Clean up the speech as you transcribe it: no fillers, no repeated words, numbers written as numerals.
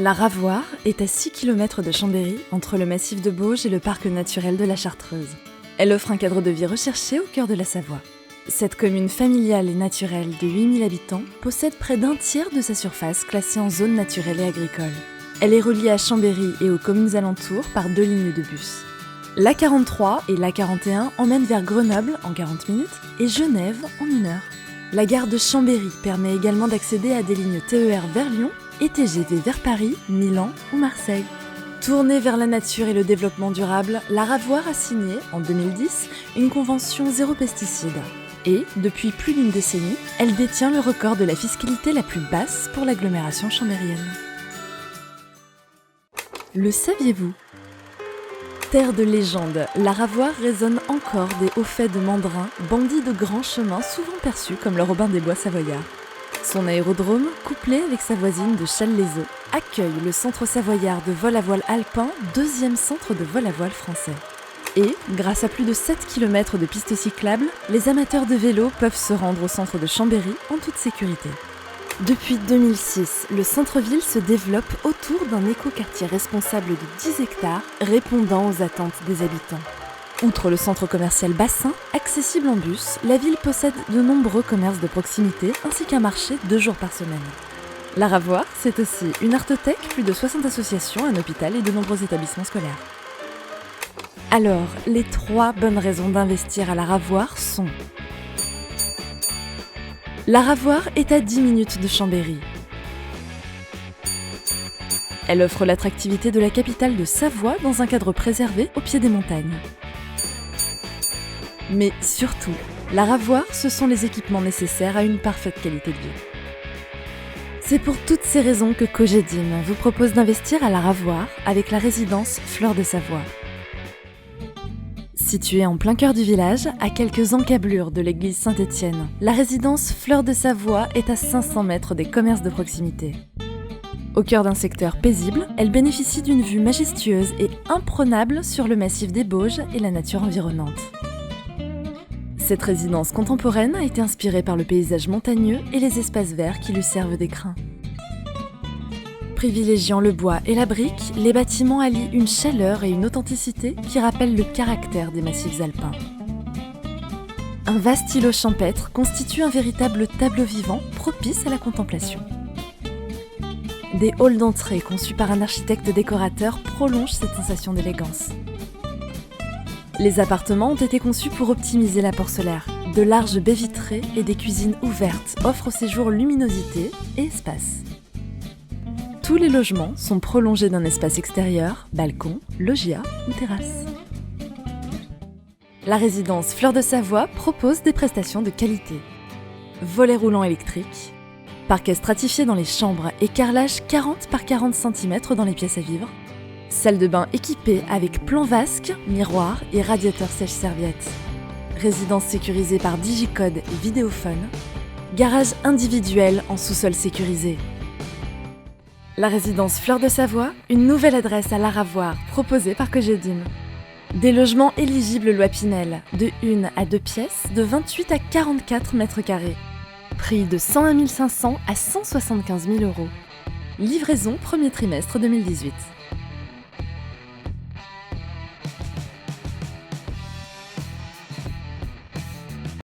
La Ravoire est à 6 km de Chambéry, entre le massif de Bauges et le parc naturel de la Chartreuse. Elle offre un cadre de vie recherché au cœur de la Savoie. Cette commune familiale et naturelle de 8000 habitants possède près d'un tiers de sa surface classée en zone naturelle et agricole. Elle est reliée à Chambéry et aux communes alentours par 2 lignes de bus. L'A43 et l'A41 emmènent vers Grenoble en 40 minutes et Genève en 1 heure. La gare de Chambéry permet également d'accéder à des lignes TER vers Lyon et TGV vers Paris, Milan ou Marseille. Tournée vers la nature et le développement durable, la Ravoire a signé, en 2010, une convention zéro pesticide. Et, depuis plus d'une décennie, elle détient le record de la fiscalité la plus basse pour l'agglomération chambérienne. Le saviez-vous ? Terre de légende, la Ravoire résonne encore des hauts faits de Mandrin, bandits de grands chemins souvent perçus comme le Robin des Bois savoyards. Son aérodrome, couplé avec sa voisine de Challes-les-Eaux, accueille le centre savoyard de vol à voile alpin, 2e centre de vol à voile français. Et, grâce à plus de 7 km de pistes cyclables, les amateurs de vélo peuvent se rendre au centre de Chambéry en toute sécurité. Depuis 2006, le centre-ville se développe autour d'un écoquartier responsable de 10 hectares, répondant aux attentes des habitants. Outre le centre commercial Bassin, accessible en bus, la ville possède de nombreux commerces de proximité ainsi qu'un marché 2 jours par semaine. La Ravoire, c'est aussi une artothèque, plus de 60 associations, un hôpital et de nombreux établissements scolaires. Alors, les 3 bonnes raisons d'investir à la Ravoire sont: la Ravoire est à 10 minutes de Chambéry. Elle offre l'attractivité de la capitale de Savoie dans un cadre préservé au pied des montagnes. Mais surtout, la Ravoire, ce sont les équipements nécessaires à une parfaite qualité de vie. C'est pour toutes ces raisons que Cogedim vous propose d'investir à la Ravoire avec la résidence Fleur de Savoie. Située en plein cœur du village, à quelques encablures de l'église Saint-Étienne, la résidence Fleur de Savoie est à 500 mètres des commerces de proximité. Au cœur d'un secteur paisible, elle bénéficie d'une vue majestueuse et imprenable sur le massif des Bauges et la nature environnante. Cette résidence contemporaine a été inspirée par le paysage montagneux et les espaces verts qui lui servent d'écrin. Privilégiant le bois et la brique, les bâtiments allient une chaleur et une authenticité qui rappellent le caractère des massifs alpins. Un vaste îlot champêtre constitue un véritable tableau vivant propice à la contemplation. Des halls d'entrée conçus par un architecte décorateur prolongent cette sensation d'élégance. Les appartements ont été conçus pour optimiser l'apport solaire. De larges baies vitrées et des cuisines ouvertes offrent au séjour luminosité et espace. Tous les logements sont prolongés d'un espace extérieur, balcon, loggia ou terrasse. La résidence Fleur de Savoie propose des prestations de qualité. Volets roulants électriques, parquet stratifié dans les chambres et carrelage 40 par 40 cm dans les pièces à vivre, salle de bain équipée avec plan vasque, miroir et radiateur sèche-serviette. Résidence sécurisée par digicode et vidéophone. Garage individuel en sous-sol sécurisé. La résidence Fleur de Savoie, une nouvelle adresse à la Ravoire proposée par Cogedim. Des logements éligibles loi Pinel, de 1 à 2 pièces, de 28 à 44 mètres carrés. Prix de 101 500 à 175 000 €. Livraison premier trimestre 2018.